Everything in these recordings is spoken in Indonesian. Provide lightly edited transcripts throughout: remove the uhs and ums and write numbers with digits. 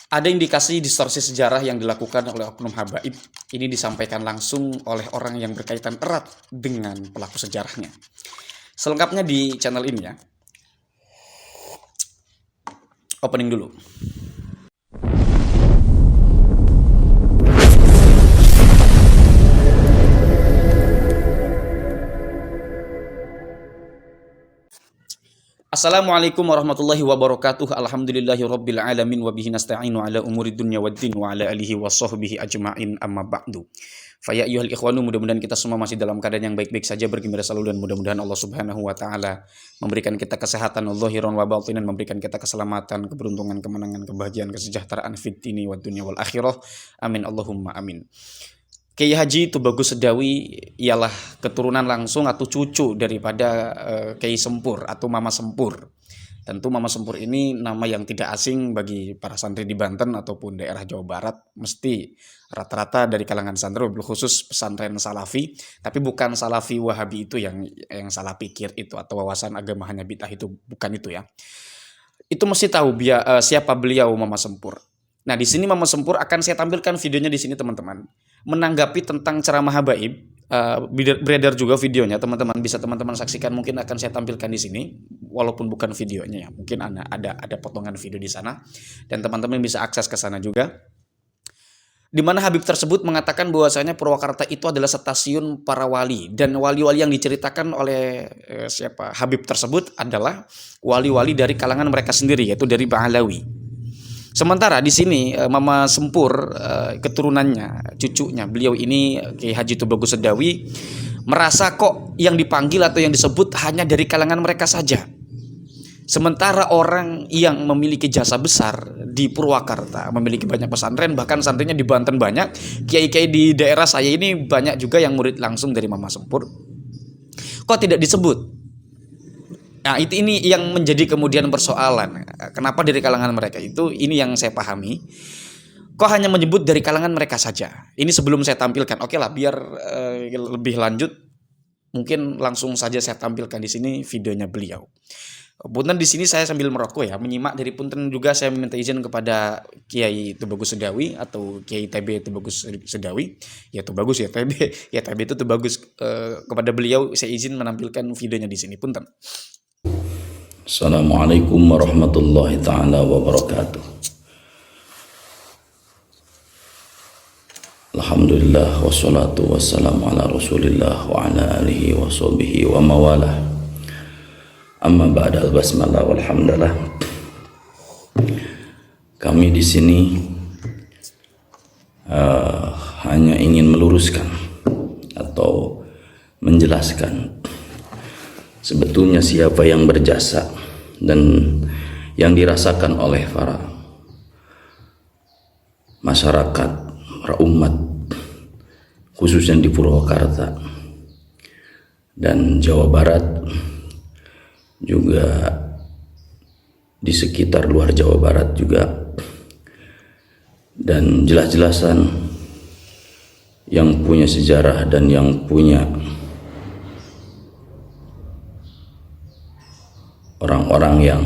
Ada indikasi distorsi sejarah yang dilakukan oleh oknum habaib. Ini disampaikan langsung oleh orang yang berkaitan erat dengan pelaku sejarahnya. Selengkapnya di channel ini ya. Opening dulu. Assalamualaikum warahmatullahi wabarakatuh. Alhamdulillahi rabbil alamin wa bihi nasta'inu ala umuri dunya waddin wa ala alihi wa sahbihi ajma'in amma ba'du. Faya ayyuhal ikhwanu, mudah-mudahan kita semua masih dalam keadaan yang baik-baik saja, bergembira selalu, dan mudah-mudahan Allah Subhanahu wa taala memberikan kita kesehatan zahiran wa batinan, memberikan kita keselamatan, keberuntungan, kemenangan, kebahagiaan, kesejahteraan fid dini wad dunya wal akhirah. Amin Allahumma amin. Kiai Haji Tubagus Sedawi ialah keturunan langsung atau cucu daripada Kiai Sempur atau Mama Sempur. Tentu Mama Sempur ini nama yang tidak asing bagi para santri di Banten ataupun daerah Jawa Barat. Mesti rata-rata dari kalangan santri, khusus pesantren Salafi. Tapi bukan Salafi Wahabi itu yang salah pikir itu, atau wawasan agama hanya bid'ah itu, bukan itu ya. Itu mesti tahu siapa beliau Mama Sempur. Nah, di sini Mama Sempur akan saya tampilkan videonya di sini, teman-teman. Menanggapi tentang ceramah habaib, beredar juga videonya, teman-teman bisa teman-teman saksikan. Mungkin akan saya tampilkan di sini, walaupun bukan videonya ya. Mungkin ada potongan video di sana, dan teman-teman bisa akses ke sana juga. Di mana Habib tersebut mengatakan bahwasanya Purwakarta itu adalah stasiun para wali, dan wali-wali yang diceritakan oleh Habib tersebut adalah wali-wali dari kalangan mereka sendiri, yaitu dari Ba'alawi. Sementara di sini Mama Sempur, keturunannya, cucunya beliau ini, Kiai Haji Tubagus Sedawi, merasa kok yang dipanggil atau yang disebut hanya dari kalangan mereka saja. Sementara orang yang memiliki jasa besar di Purwakarta, memiliki banyak pesantren, bahkan santrinya di Banten banyak, kiai-kiai di daerah saya ini banyak juga yang murid langsung dari Mama Sempur, kok tidak disebut? Nah, ini yang menjadi kemudian persoalan. Kenapa dari kalangan mereka itu? Ini yang saya pahami. Kok hanya menyebut dari kalangan mereka saja? Ini sebelum saya tampilkan. Oke lah, biar lebih lanjut, mungkin langsung saja saya tampilkan di sini videonya beliau. Punten di sini saya sambil merokok ya, menyimak dari punten juga saya meminta izin kepada Kiai Tubagus Sedawi atau Kiai TB Tubagus Sedawi. Ya Tubagus ya TB, ya TB itu Tubagus, kepada beliau saya izin menampilkan videonya di sini, punten. Assalamualaikum warahmatullahi ta'ala wabarakatuh. Alhamdulillah wassalatu wassalamu ala rasulillah wa ala alihi wa sahbihi wa mawalah. Amma ba'da al-basmalah walhamdulillah. Kami di sini hanya ingin meluruskan atau menjelaskan sebetulnya siapa yang berjasa dan yang dirasakan oleh para masyarakat, para umat, khususnya di Purwakarta dan Jawa Barat, juga di sekitar luar Jawa Barat juga, dan jelas-jelasan yang punya sejarah dan yang punya orang-orang yang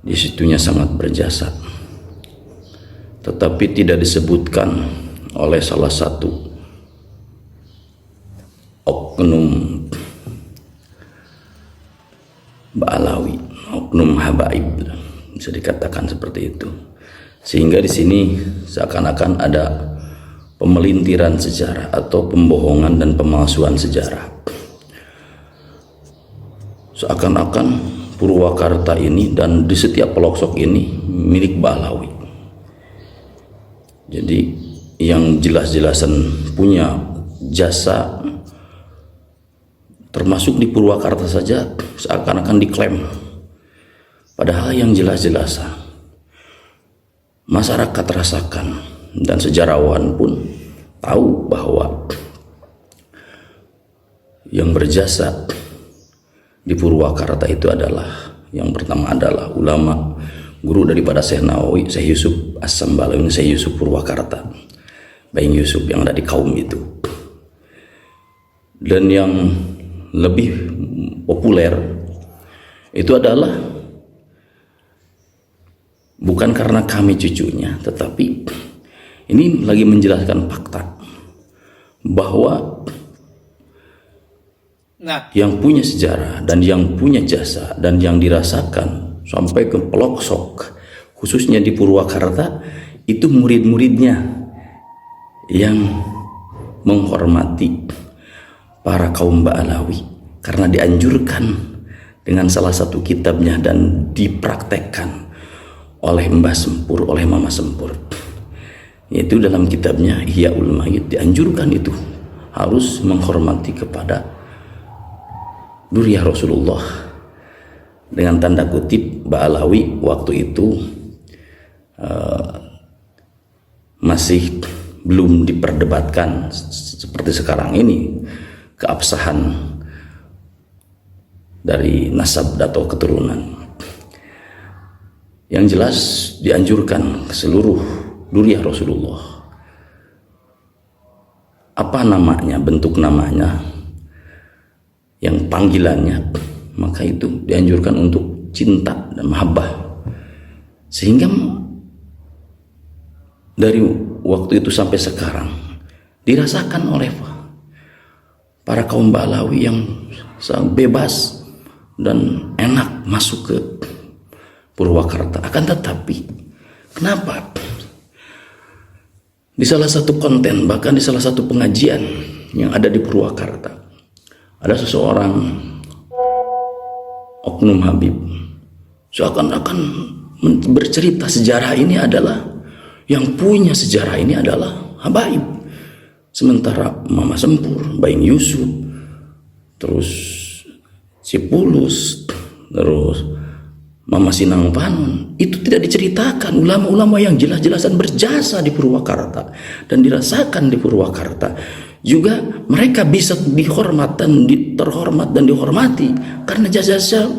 disitunya sangat berjasa, tetapi tidak disebutkan oleh salah satu oknum Ba'alawi, oknum habaib, bisa dikatakan seperti itu. Sehingga di sini seakan-akan ada pemelintiran sejarah atau pembohongan dan pemalsuan sejarah. Seakan-akan Purwakarta ini dan di setiap pelosok ini milik Ba'alawi. Jadi yang jelas-jelasan punya jasa, termasuk di Purwakarta saja, seakan-akan diklaim. Padahal yang jelas-jelasan masyarakat rasakan, dan sejarawan pun tahu bahwa yang berjasa di Purwakarta itu adalah, yang pertama adalah ulama, guru daripada Syekh Nawawi, Syekh Yusuf As-Sambalawi, Syekh Yusuf Purwakarta, Baying Yusuf yang ada di kaum itu. Dan yang lebih populer itu adalah bukan karena kami cucunya, tetapi ini lagi menjelaskan fakta bahwa yang punya sejarah dan yang punya jasa dan yang dirasakan sampai ke pelosok, khususnya di Purwakarta, itu murid-muridnya yang menghormati para kaum Ba'alawi karena dianjurkan dengan salah satu kitabnya dan dipraktekkan oleh Mbah Sempur, oleh Mama Sempur, yaitu dalam kitabnya Ihyaul Mayyit. Dianjurkan itu harus menghormati kepada Duriah Rasulullah, dengan tanda kutip Ba'alawi waktu itu masih belum diperdebatkan seperti sekarang ini keabsahan dari nasab atau keturunan. Yang jelas dianjurkan ke seluruh Duriah Rasulullah. Apa namanya, bentuk namanya, yang panggilannya, maka itu dianjurkan untuk cinta dan mahabbah. Sehingga dari waktu itu sampai sekarang dirasakan oleh para kaum Ba'alawi yang sangat bebas dan enak masuk ke Purwakarta. Akan tetapi kenapa di salah satu konten, bahkan di salah satu pengajian yang ada di Purwakarta, ada seseorang oknum Habib seakan-akan bercerita sejarah ini adalah, yang punya sejarah ini adalah Habaib, sementara Mama Sempur, Baing Yusuf, terus Cipulus, terus Mama Sinang Panon, itu tidak diceritakan ulama-ulama yang jelas-jelasan berjasa di Purwakarta dan dirasakan di Purwakarta. Juga mereka bisa terhormat dan dihormati karena jasa-jasa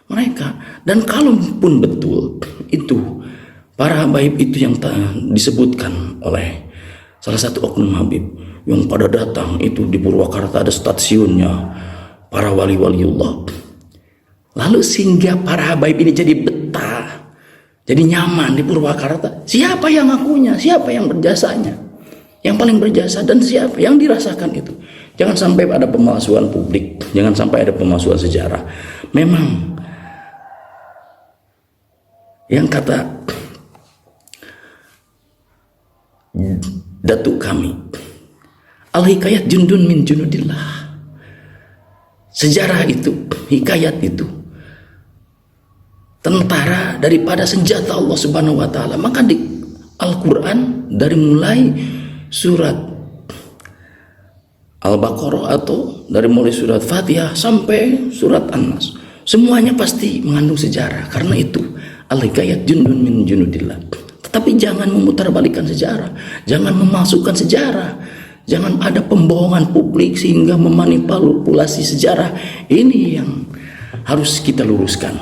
mereka. Dan kalaupun betul itu para habaib itu yang disebutkan oleh salah satu oknum Habib yang pada datang itu di Purwakarta ada stasiunnya para wali-waliullah, lalu sehingga para habaib ini jadi betah, jadi nyaman di Purwakarta. Siapa yang ngakunya, siapa yang berjasanya, yang paling berjasa, dan siapa yang dirasakan itu. Jangan sampai ada pemalsuan publik, jangan sampai ada pemalsuan sejarah. Memang yang kata datuk kami, al-hikayat jundun min junudillah, sejarah itu, hikayat itu tentara daripada senjata Allah Subhanahu wa taala. Maka di Al-Qur'an dari mulai surat Al-Baqarah atau dari mulai surat Fatihah sampai surat An-Nas, semuanya pasti mengandung sejarah. Karena itu al-hikayat jundun min junudillah. Tetapi jangan memutarbalikkan sejarah, jangan memasukkan sejarah, jangan ada pembohongan publik sehingga memanipulasi sejarah. Ini yang harus kita luruskan.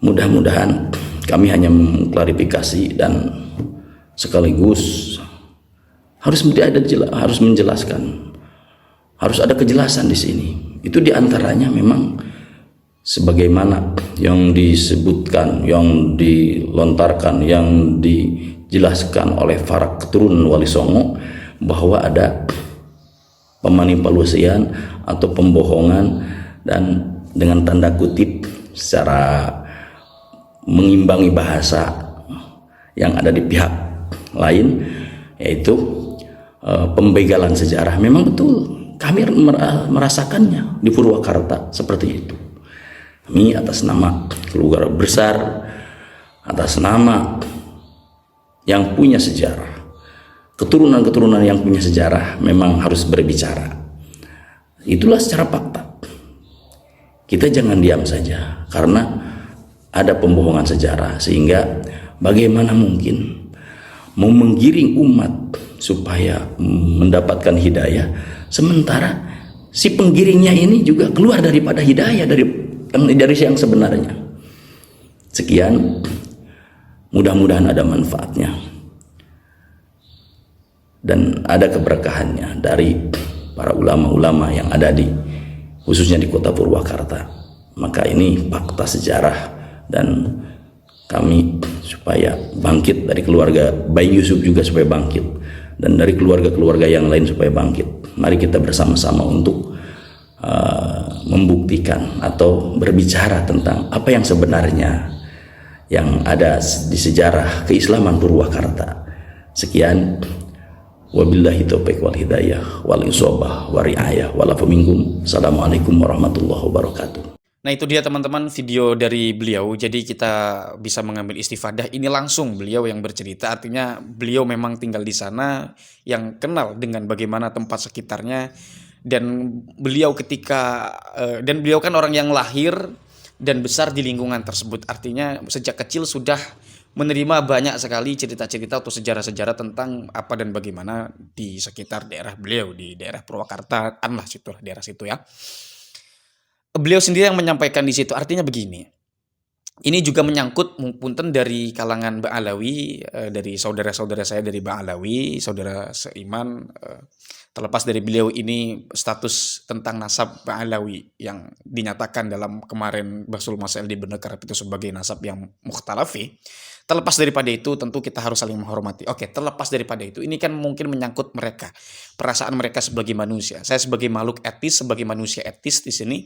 Mudah-mudahan kami hanya mengklarifikasi dan sekaligus harus menjelaskan, harus ada kejelasan di sini. Itu diantaranya memang sebagaimana yang disebutkan, yang dilontarkan, yang dijelaskan oleh para keturunan Wali Songo, bahwa ada pemanipulasian atau pembohongan dan dengan tanda kutip secara mengimbangi bahasa yang ada di pihak lain, yaitu pembegalan sejarah. Memang betul kami merasakannya di Purwakarta seperti itu. Kami atas nama keluarga besar, atas nama yang punya sejarah, keturunan-keturunan yang punya sejarah, memang harus berbicara. Itulah secara fakta. Kita jangan diam saja karena ada pembohongan sejarah, sehingga bagaimana mungkin mau menggiring umat supaya mendapatkan hidayah, sementara si penggiringnya ini juga keluar daripada hidayah, dari yang sebenarnya. Sekian, mudah-mudahan ada manfaatnya dan ada keberkahannya dari para ulama-ulama yang ada di, khususnya di kota Purwakarta. Maka ini fakta sejarah dan kami supaya bangkit, dari keluarga Bayi Yusuf juga supaya bangkit, dan dari keluarga-keluarga yang lain supaya bangkit. Mari kita bersama-sama untuk membuktikan atau berbicara tentang apa yang sebenarnya yang ada di sejarah keislaman Purwakarta. Sekian, wabillahi taufiq wal hidayah wal isabah wa riayah wal afu minkum. Assalamualaikum warahmatullahi wabarakatuh. Nah itu dia teman-teman video dari beliau. Jadi kita bisa mengambil istifadah. Ini langsung beliau yang bercerita. Artinya beliau memang tinggal di sana, yang kenal dengan bagaimana tempat sekitarnya. Dan beliau dan beliau kan orang yang lahir dan besar di lingkungan tersebut. Artinya sejak kecil sudah menerima banyak sekali cerita-cerita atau sejarah-sejarah tentang apa dan bagaimana di sekitar daerah beliau, di daerah Purwakarta, lah situ, daerah situ ya. Beliau sendiri yang menyampaikan di situ. Artinya begini, ini juga menyangkut punten dari kalangan Ba'alawi, dari saudara-saudara saya dari Ba'alawi, saudara seiman. Terlepas dari beliau ini status tentang nasab Ba'alawi yang dinyatakan dalam kemarin Basul Masail di Bendekar itu sebagai nasab yang mukhtalafi. Terlepas daripada itu tentu kita harus saling menghormati. Oke, terlepas daripada itu, ini kan mungkin menyangkut mereka, perasaan mereka sebagai manusia. Saya sebagai makhluk etis, sebagai manusia etis di sini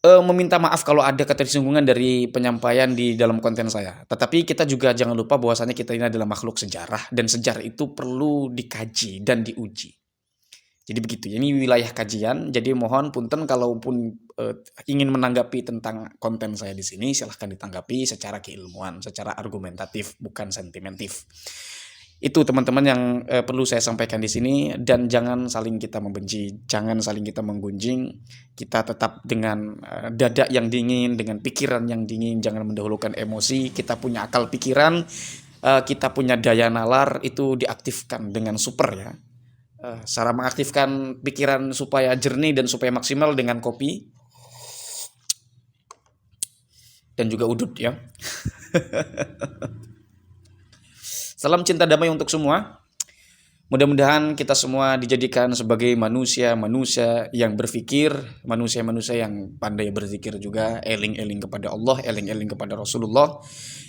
meminta maaf kalau ada ketersinggungan dari penyampaian di dalam konten saya. Tetapi kita juga jangan lupa bahwasannya kita ini adalah makhluk sejarah, dan sejarah itu perlu dikaji dan diuji. Jadi begitu, ini wilayah kajian. Jadi mohon punten kalaupun ingin menanggapi tentang konten saya di sini, silahkan ditanggapi secara keilmuan, secara argumentatif, bukan sentimentif. Itu teman-teman yang perlu saya sampaikan di sini. Dan jangan saling kita membenci, jangan saling kita menggunjing. Kita tetap dengan dada yang dingin, dengan pikiran yang dingin, jangan mendahulukan emosi. Kita punya akal pikiran, kita punya daya nalar, itu diaktifkan dengan super ya. Cara mengaktifkan pikiran supaya jernih dan supaya maksimal dengan kopi dan juga udut ya. Salam cinta damai untuk semua. Mudah-mudahan kita semua dijadikan sebagai manusia-manusia yang berpikir, manusia-manusia yang pandai berzikir juga, eling-eling kepada Allah, eling-eling kepada Rasulullah.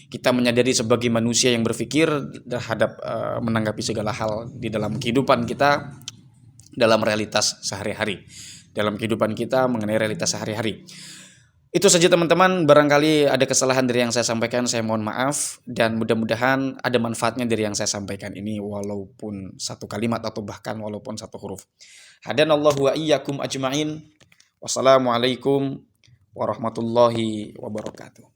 Kita menyadari sebagai manusia yang berpikir terhadap menanggapi segala hal di dalam kehidupan kita, dalam realitas sehari-hari, dalam kehidupan kita mengenai realitas sehari-hari. Itu saja teman-teman, barangkali ada kesalahan dari yang saya sampaikan, saya mohon maaf, dan mudah-mudahan ada manfaatnya dari yang saya sampaikan ini, walaupun satu kalimat atau bahkan walaupun satu huruf. Hadanallahu wa iyyakum ajma'in. Wassalamualaikum warahmatullahi wabarakatuh.